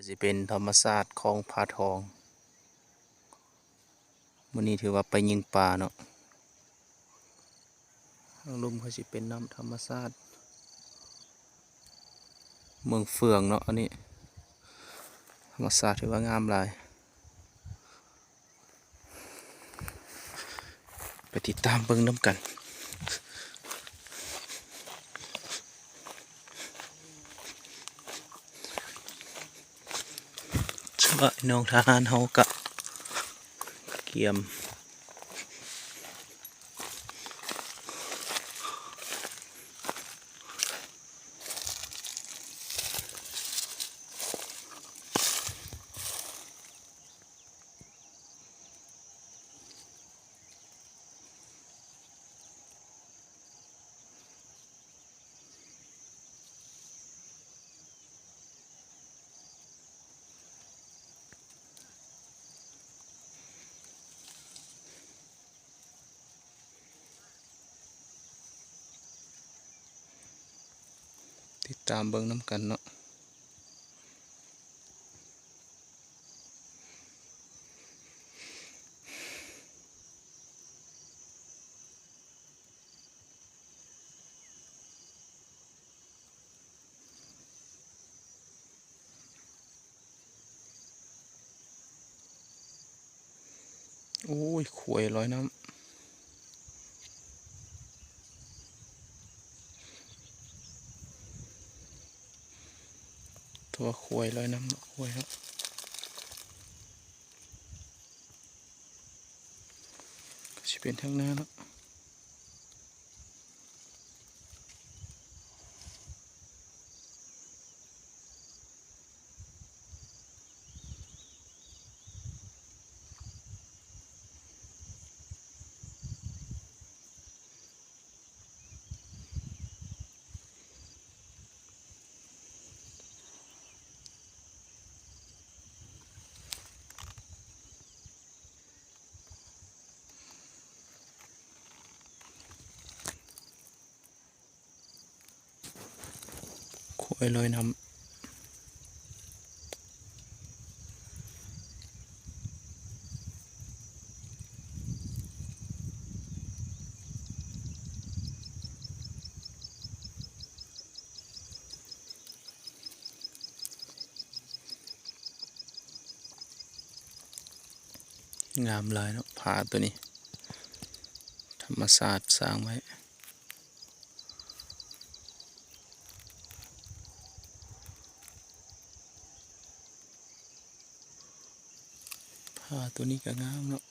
สิเป็นธรรมชาติของผาทองมื้อนี้ถือว่าไปยิงปลาเนาะทางลุ่มเขาสิเป็นน้ำธรรมชาติเมืองเฟืองเนาะอันนี้ธรรมชาติถือว่างามหลายไปติดตามเบิ่งน้ำกันสวัสดีน้องทหารเฮากะเกียมติดตามเบิ่งน้ำกันเนาะโอ้ยขวยลอยน้ำตัวขวยลอยน้ำขวยครับก็สิเป็นทางหน้าเนาะขวยลอยน้ำงามหลายเนาะผาตัวนี้ธรรมชาติสร้างไว้ผาตัวนี้ก็งามเนาะ